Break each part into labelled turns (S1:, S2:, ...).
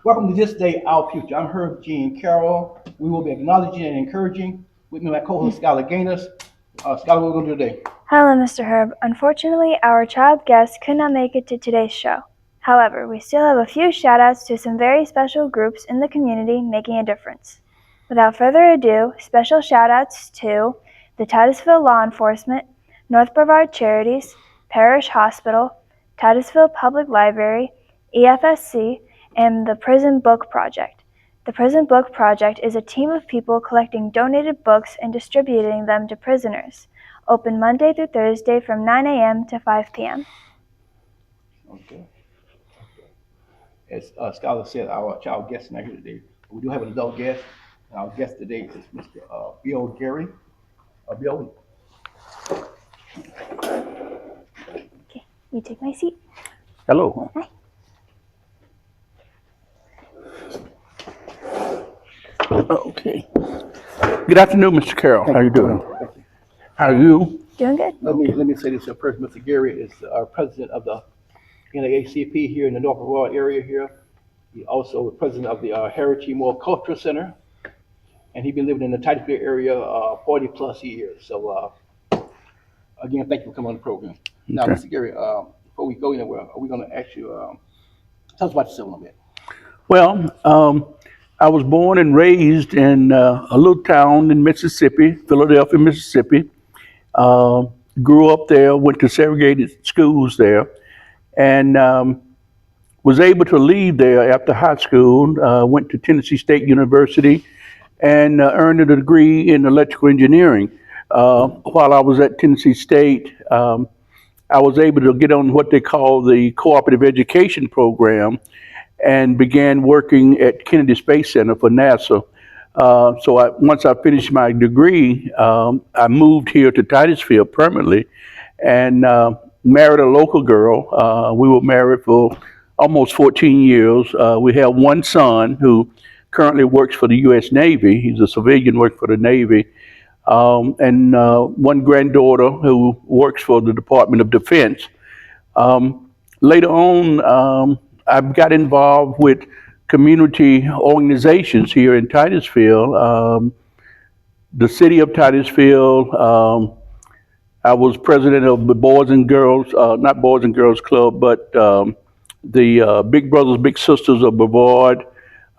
S1: Welcome to This Day, Our Future. I'm Herb Jean Carroll. We will be acknowledging and encouraging with me, my co-host Skylar Gaines. Skylar, what we're going to do today?
S2: Hello, Mr. Herb. Unfortunately, our child guest could not make it to today's show. However, we still have a few shoutouts to some very special groups in the community making a difference. Without further ado, special shoutouts to the Titusville Law Enforcement, North Brevard Charities, Parish Hospital, Titusville Public Library, EFSC, and the Prison Book Project. The Prison Book Project is a team of people collecting donated books and distributing them to prisoners. Open Monday through Thursday from 9 a.m. to 5 p.m.
S1: Okay. As Skylar said, our child guest is not here today. We do have an adult guest. And our guest today is Mr. Bill Gary. Bill.
S2: Okay, you take my seat.
S3: Hello.
S2: Hi.
S3: Okay. Good afternoon, Mr. Carroll. How you doing? How are you?
S2: Doing good.
S1: Let me say this first. Mr. Gary is our president of the NAACP here in the North Brevard area here. He's also the president of the Heritage Moore Cultural Center, and he's been living in the Titusville area 40 plus years. So again, thank you for coming on the program. Now,
S3: Okay.
S1: Mr. Gary, before we go anywhere, are we going to ask you, tell us about yourself a little bit.
S3: Well, I was born and raised in a little town in Mississippi, Philadelphia, Mississippi. Uh, Grew up there, went to segregated schools there, and was able to leave there after high school. Went to Tennessee State University and earned a degree in electrical engineering. While I was at Tennessee State, I was able to get on what they call the cooperative education program and began working at Kennedy Space Center for NASA. Once I finished my degree, I moved here to Titusville permanently and married a local girl. We were married for almost 14 years. We have one son who currently works for the U.S. Navy. He's a civilian, works for the Navy. And one granddaughter who works for the Department of Defense. Later on, I got involved with community organizations here in Titusville. The city of Titusville. I was president of the Boys and Girls, not Boys and Girls Club, but the Big Brothers Big Sisters of Brevard.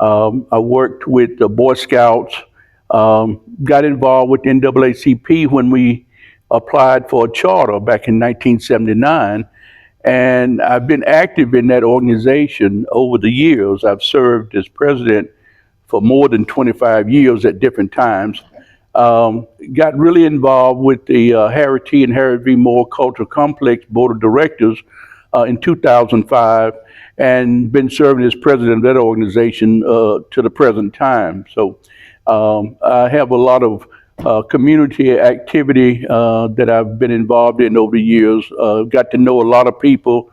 S3: I worked with the Boy Scouts. Got involved with the NAACP when we applied for a charter back in 1979. And I've been active in that organization over the years. I've served as president for more than 25 years at different times. Got really involved with the Harry T. and Harry V. Moore Cultural Complex Board of Directors in 2005 and been serving as president of that organization to the present time. So I have a lot of community activity that I've been involved in over the years. Got to know a lot of people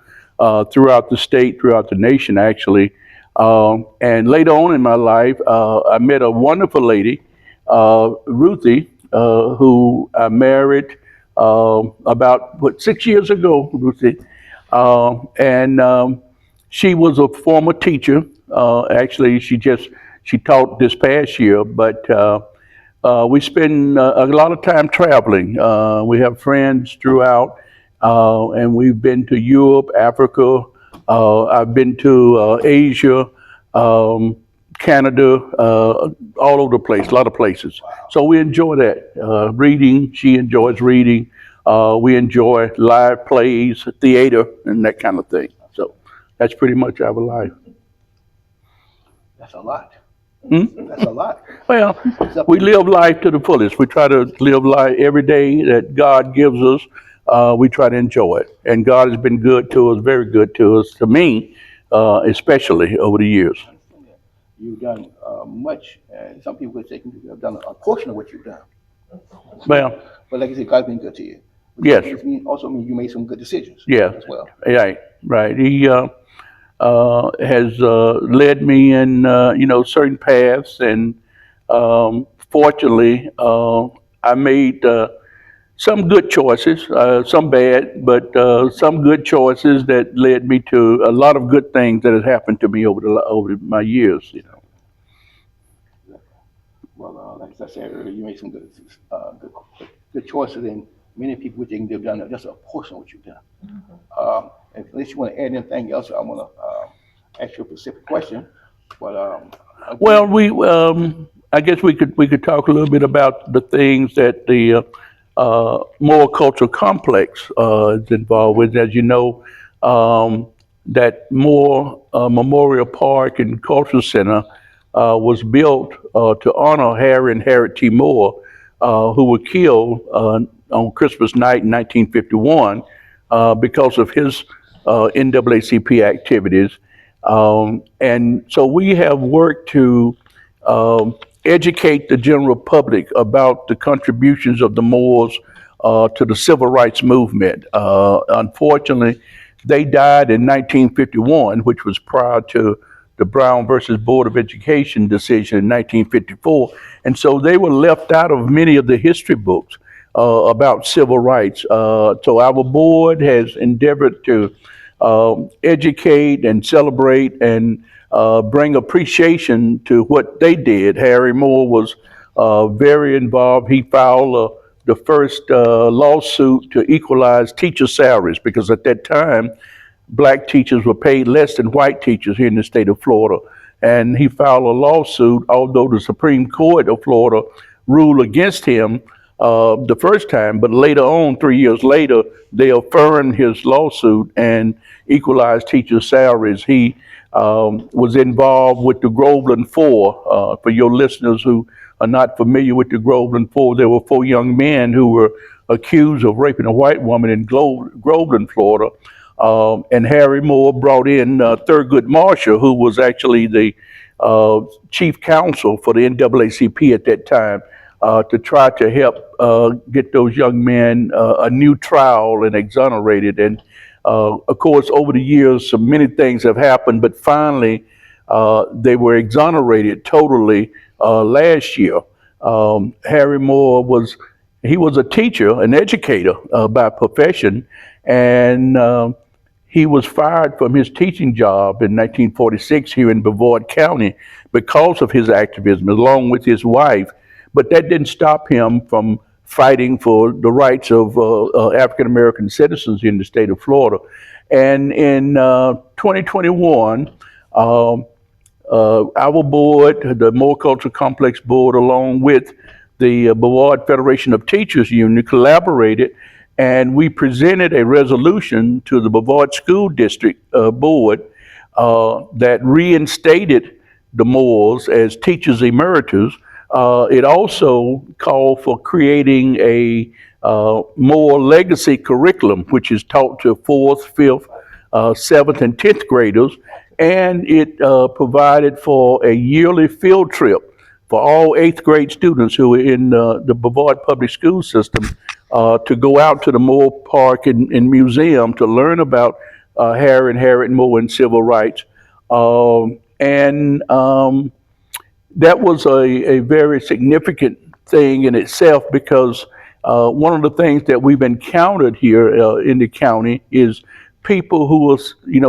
S3: throughout the state, throughout the nation, actually. And later on in my life, I met a wonderful lady, Ruthie, who I married about 6 years ago, Ruthie. And she was a former teacher. Actually, she taught this past year, but we spend a lot of time traveling. We have friends throughout, and we've been to Europe, Africa. I've been to Asia, Canada, all over the place, a lot of places. So we enjoy that. Reading, she enjoys reading. We enjoy live plays, theater, and that kind of thing. So that's pretty much our life.
S1: That's a lot.
S3: Hmm?
S1: That's a lot.
S3: Well, we live life to the fullest. We try to live life every day that God gives us. We try to enjoy it. And God has been good to us, very good to us, to me, especially over the years.
S1: You've done much, and some people would say you have done a portion of what you've done.
S3: Well,
S1: But like I said, God's been good to you.
S3: yes,
S1: It also means you made some good decisions
S3: yeah,
S1: as well.
S3: right, right. He has led me in, certain paths. And fortunately, I made some good choices, some bad, but some good choices that led me to a lot of good things that has happened to me over my years. You know.
S1: Well, like I said earlier, you made some good choices, and many people wish they can have done just a portion of what you've done. Unless you want to add anything else, I want to ask you a specific question. But
S3: Well, I guess we could talk a little bit about the things that the Moore Cultural Complex is involved with. As you know, that Moore Memorial Park and Cultural Center was built to honor Harry and Harriet T. Moore, who were killed on Christmas night in 1951 because of his NAACP activities. And so we have worked to educate the general public about the contributions of the Moores to the civil rights movement. Unfortunately, they died in 1951, which was prior to the Brown versus Board of Education decision in 1954. And so they were left out of many of the history books about civil rights. So our board has endeavored to educate and celebrate and bring appreciation to what they did. Harry Moore was very involved. He filed the first lawsuit to equalize teacher salaries because at that time, black teachers were paid less than white teachers here in the state of Florida. And he filed a lawsuit, although the Supreme Court of Florida ruled against him the first time, but later on, 3 years later, they affirmed his lawsuit and equalized teacher salaries. He was involved with the Groveland Four. For your listeners who are not familiar with the Groveland Four, there were 4 young men who were accused of raping a white woman in Groveland, Florida. And Harry Moore brought in Thurgood Marshall, who was actually the chief counsel for the NAACP at that time, to try to help get those young men a new trial and exonerated. And of course, over the years, so many things have happened, but finally, they were exonerated totally last year. Harry Moore was a teacher, an educator by profession, and he was fired from his teaching job in 1946 here in Brevard County because of his activism, along with his wife. But that didn't stop him from fighting for the rights of African American citizens in the state of Florida. And in 2021, our board, the Moore Cultural Complex board, along with the Brevard Federation of Teachers Union, collaborated, and we presented a resolution to the Brevard School District Board that reinstated the Moores as teachers emeritus. It also called for creating a Moore legacy curriculum, which is taught to 4th, 5th, 7th, and 10th graders, and it provided for a yearly field trip for all 8th grade students who are in the Brevard public school system to go out to the Moore Park and Museum to learn about Harry and Harriet Moore and civil rights. That was a very significant thing in itself because one of the things that we've encountered here in the county is people who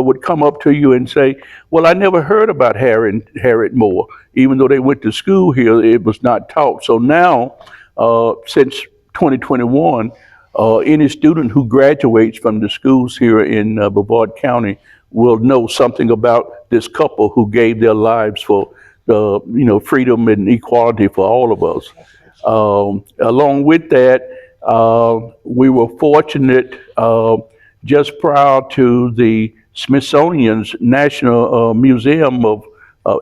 S3: would come up to you and say, well, I never heard about Harry and Harriet Moore. Even though they went to school here, it was not taught. So now, since 2021, any student who graduates from the schools here in Brevard County will know something about this couple who gave their lives for freedom and equality for all of us. Along with that, we were fortunate just prior to the Smithsonian's National Museum of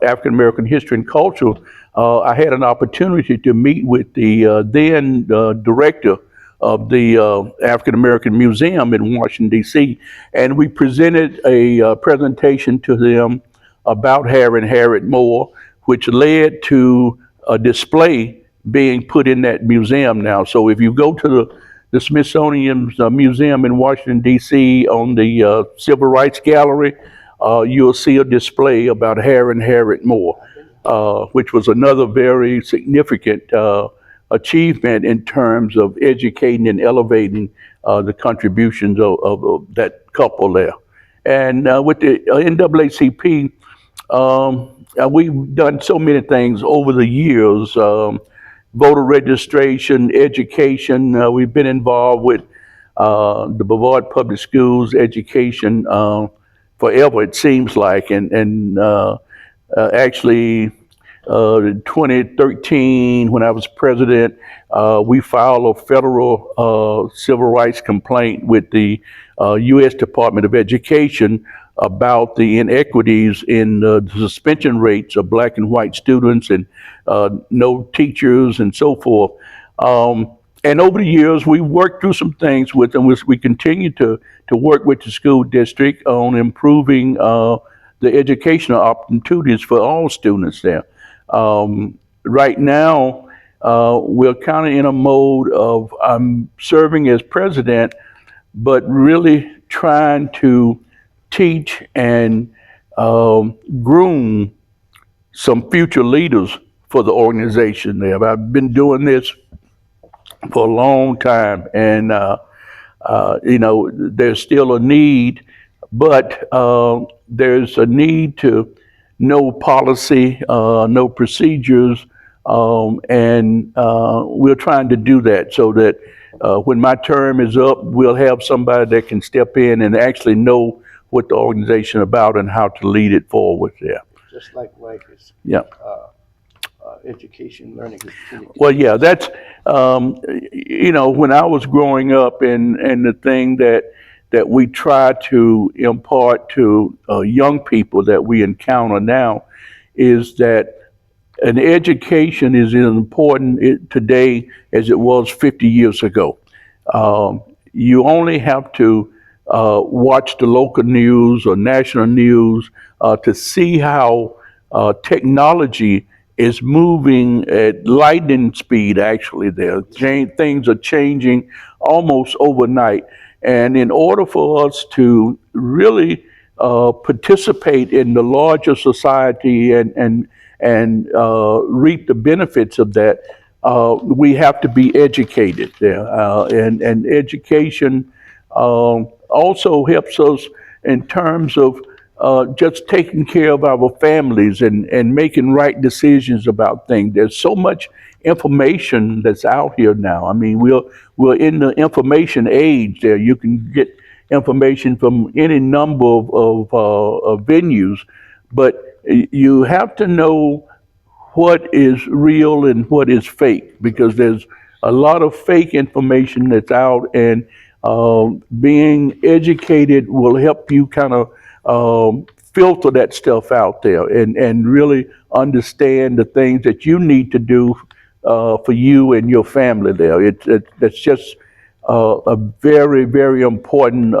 S3: African American History and Culture, I had an opportunity to meet with the then director of the African American Museum in Washington, D.C., and we presented a presentation to them about Harry and Harriet Moore, which led to a display being put in that museum now. So if you go to the Smithsonian's Museum in Washington, D.C., on the Civil Rights Gallery, you'll see a display about Harry and Harriet Moore, which was another very significant achievement in terms of educating and elevating the contributions of that couple there. And with the NAACP, we've done so many things over the years. Voter registration, education. We've been involved with the Brevard Public Schools education forever, it seems like. And actually, in 2013, when I was president, we filed a federal civil rights complaint with the U.S. Department of Education about the inequities in the suspension rates of black and white students and no teachers and so forth. And over the years, we worked through some things with them. We continue to work with the school district on improving the educational opportunities for all students there. Right now, we're kind of in a mode of I'm serving as president, but really trying to teach and groom some future leaders for the organization there. I've been doing this for a long time, and there's still a need, but there's a need to know policy, know procedures, and we're trying to do that so that when my term is up, we'll have somebody that can step in and actually know what the organization is about and how to lead it forward there.
S1: Just like is
S3: Yeah.
S1: education, learning.
S3: Well, yeah, that's, when I was growing up, and the thing that we try to impart to young people that we encounter now is that an education is as important today as it was 50 years ago. You only have to watch the local news or national news to see how technology is moving at lightning speed, actually. Things are changing almost overnight. And in order for us to really participate in the larger society and reap the benefits of that, we have to be educated there. And education also helps us in terms of just taking care of our families and making right decisions about things. There's so much information that's out here now. I mean, we're in the information age there. You can get information from any number of venues, but you have to know what is real and what is fake, because there's a lot of fake information that's out, and being educated will help you kind of filter that stuff out there and really understand the things that you need to do for you and your family there. That's just a very, very important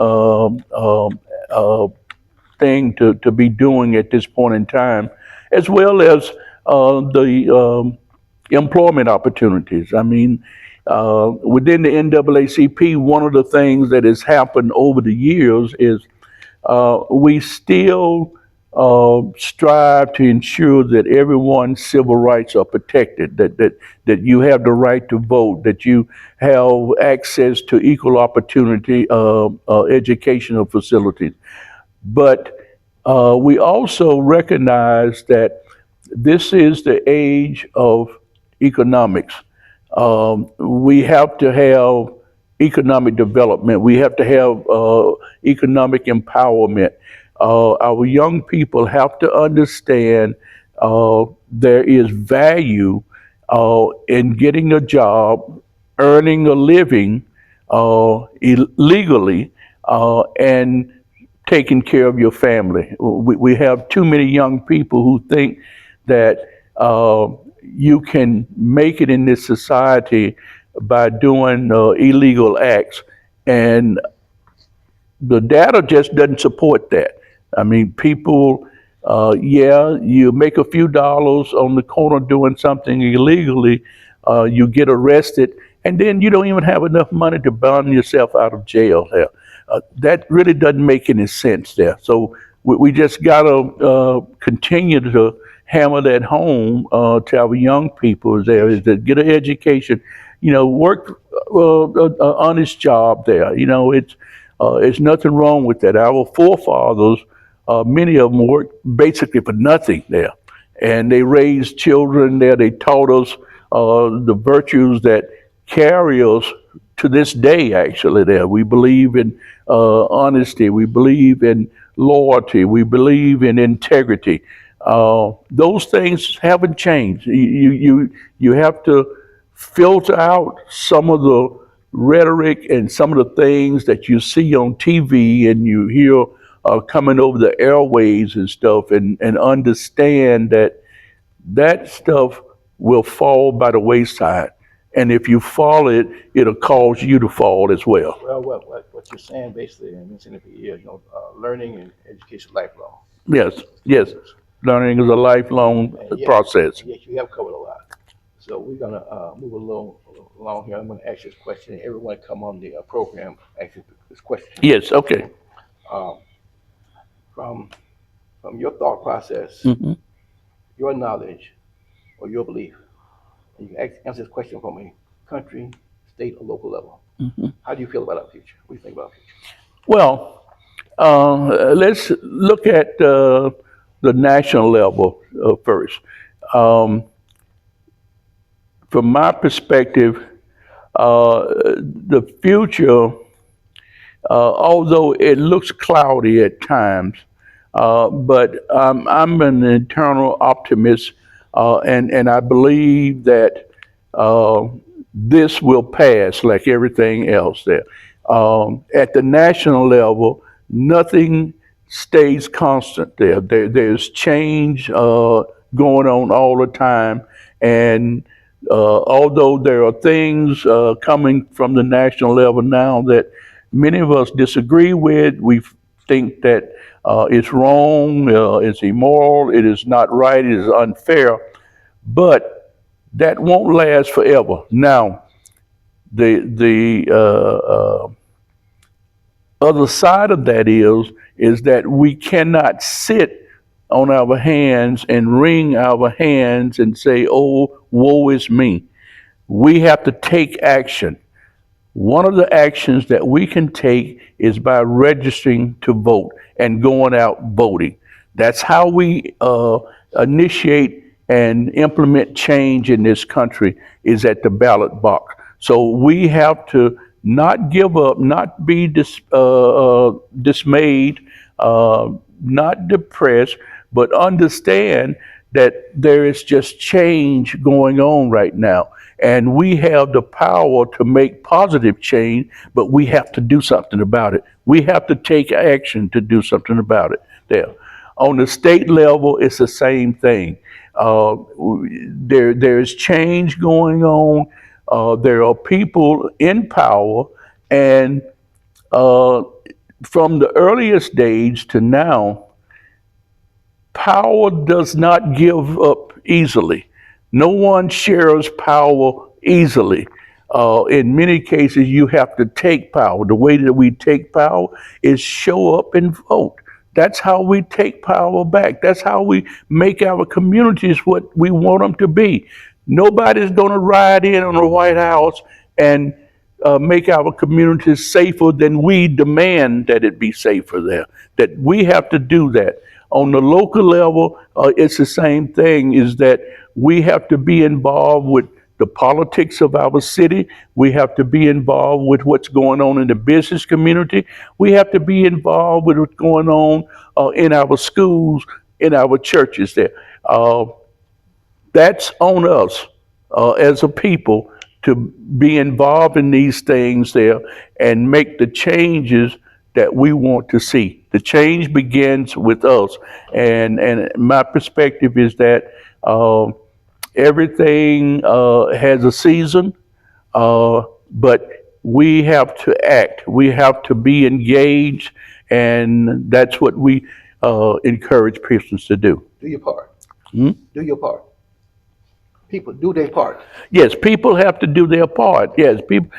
S3: thing to be doing at this point in time, as well as the employment opportunities. I mean, within the NAACP, one of the things that has happened over the years is we still strive to ensure that everyone's civil rights are protected, that you have the right to vote, that you have access to equal opportunity educational facilities. But we also recognize that this is the age of economics. We have to have economic development. We have to have economic empowerment. Our young people have to understand there is value in getting a job, earning a living legally, and taking care of your family. We have too many young people who think that you can make it in this society by doing illegal acts, and the data just doesn't support that. I mean, people, you make a few dollars on the corner doing something illegally, you get arrested, and then you don't even have enough money to bond yourself out of jail there. That really doesn't make any sense there. So we just gotta continue to hammer that home to our young people there is to get an education, work an honest job there. It's nothing wrong with that. Our forefathers, many of them worked basically for nothing there, and they raised children there. They taught us the virtues that carry us to this day. Actually, there we believe in honesty. We believe in loyalty. We believe in integrity. Those things haven't changed. You have to filter out some of the rhetoric and some of the things that you see on TV and you hear coming over the airways and stuff, and understand that stuff will fall by the wayside. And if you fall it, it'll cause you to fall as well.
S1: Well, what you're saying basically, and it's in the year, learning and education lifelong.
S3: Yes. Learning is a lifelong
S1: And
S3: process.
S1: yes, you have covered a lot. So we're gonna move along here. I'm gonna ask this question. Everyone come on the program ask you this question.
S3: Yes, okay.
S1: Um, from your thought process,
S3: Mhm.
S1: your knowledge, or your belief, and you can answer this question from a country, state, or local level. How do you feel about our future? What do you think about our future?
S3: Well, let's look at the national level first. Um, from my perspective, the future, although it looks cloudy at times, but I'm an eternal optimist, and I believe that this will pass like everything else there. At the national level, nothing stays constant there. There's change going on all the time. And although there are things coming from the national level now that many of us disagree with, we think that it's wrong, it's immoral, it is not right, it is unfair, but that won't last forever. Now, the other side of that is that we cannot sit on our hands and wring our hands and say, "Oh, woe is me." We have to take action. One of the actions that we can take is by registering to vote and going out voting. That's how we initiate and implement change in this country, is at the ballot box. So we have to not give up, not be dismayed, not depressed, but understand that there is just change going on right now. And we have the power to make positive change, but we have to do something about it. We have to take action to do something about it there. On the state level, it's the same thing. There's change going on. There are people in power, and from the earliest days to now, power does not give up easily. No one shares power easily. In many cases, you have to take power. The way that we take power is show up and vote. That's how we take power back. That's how we make our communities what we want them to be. Nobody's going to ride in on the White House and make our communities safer than we demand that it be safer there. That we have to do that. On the local level, it's the same thing, is that we have to be involved with the politics of our city. We have to be involved with what's going on in the business community. We have to be involved with what's going on in our schools, in our churches there. That's on us as a people to be involved in these things there and make the changes that we want to see. The change begins with us. And my perspective is that everything has a season, but we have to act. We have to be engaged, and that's what we encourage Christians to do.
S1: Do your part.
S3: Hmm?
S1: Do your part. People do their part.
S3: Yes, people have to do their part. Yes, people.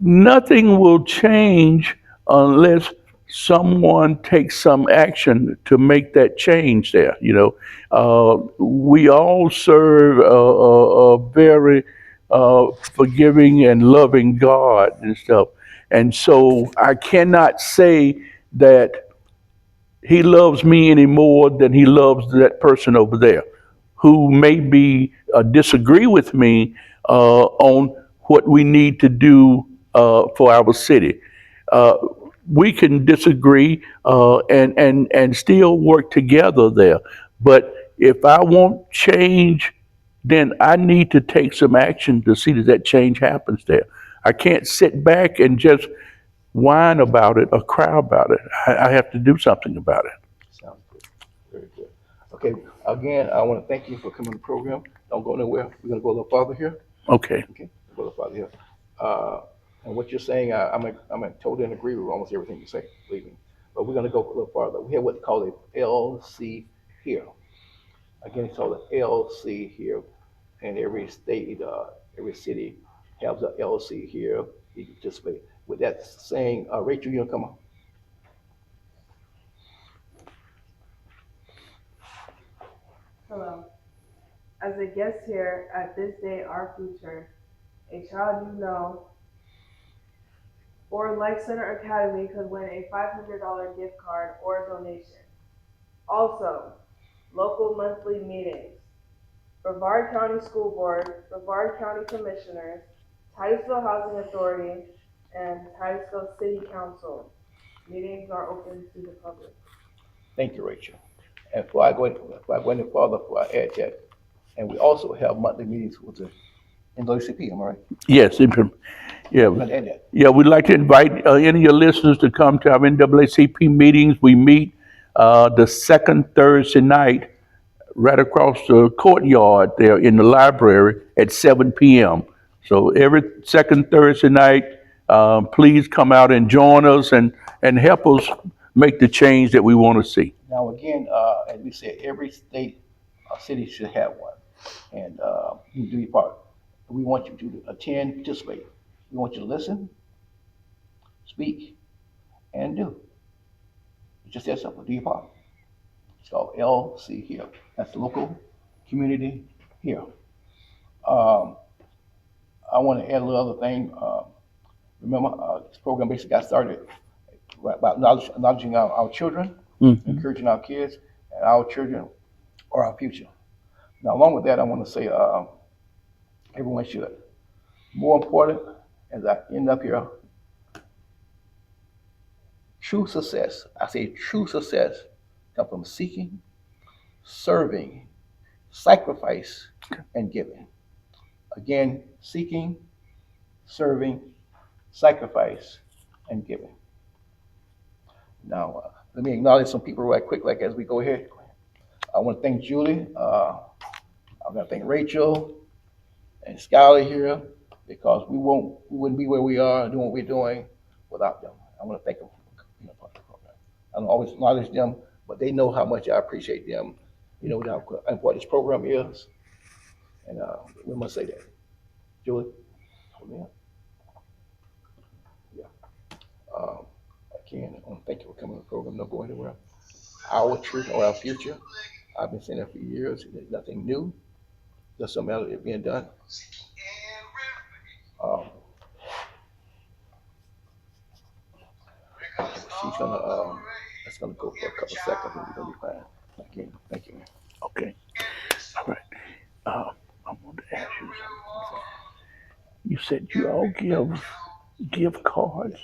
S3: Nothing will change unless someone takes some action to make that change there. We all serve a very forgiving and loving God and stuff. And so I cannot say that he loves me any more than he loves that person over there who maybe disagree with me on what we need to do for our city. Uh, we can disagree and still work together there. But if I want change, then I need to take some action to see that change happens there. I can't sit back and just whine about it or cry about it. I have to do something about it.
S1: Sounds good. Very good. Okay, again, I want to thank you for coming to the program. Don't go nowhere. We're gonna go a little farther here.
S3: Okay.
S1: Okay, go a little farther here. And what you're saying, I'm totally in agree with almost everything you say, believe me. But we're gonna go a little farther. We have what's called a LC here. Again, it's called an LC here. And every state, every city has a LC here. You can participate. With that saying, Rachel, you gonna come on?
S4: Hello. As a guest here at This Day Our Future, a child you know or Life Center Academy could win a $500 gift card or donation. Also, local monthly meetings. Brevard County School Board, Brevard County Commissioners, Titusville Housing Authority, and Titusville City Council. Meetings are open to the public.
S1: Thank you, Rachel. And before I go any further, before I add that, and we also have monthly meetings with the NAACP, am I right?
S3: Yes. Yeah.
S1: I'm gonna add that.
S3: Yeah. We'd like to invite any of your listeners to come to our NAACP meetings. We meet the second Thursday night right across the courtyard there in the library at 7 p.m. So every second Thursday night, please come out and join us and help us make the change that we want to see.
S1: Now, again, as we said, every state, city should have one. And you do your part. We want you to attend, participate. We want you to listen, speak, and do. It's just that simple. Do your part. It's called LC here. That's the local community here. Um, I want to add a little other thing. Remember, this program basically got started about acknowledging our children, encouraging our kids, and our children are our future. Now, along with that, I want to say everyone should. More important, as I end up here, true success, I say true success, comes from seeking, serving, sacrifice, and giving. Again, seeking, serving, sacrifice, and giving. Now, let me acknowledge some people right quick, like as we go ahead. I want to thank Julie. I want to thank Rachel and Skylar here because we wouldn't be where we are doing what we're doing without them. I want to thank them for being a part of the program. I don't always acknowledge them, but they know how much I appreciate them. You know how important this program is, and we must say that. Julie, hold me up. Yeah. Again, I want to thank you for coming to the program. Don't go anywhere. Our children are our future. I've been saying that for years. There's nothing new. Just some matter of being done. She's gonna. It's gonna go for a couple seconds, and we're gonna be fine. Again, thank you.
S3: Okay. All right. I want to ask you something. You said you all give gift cards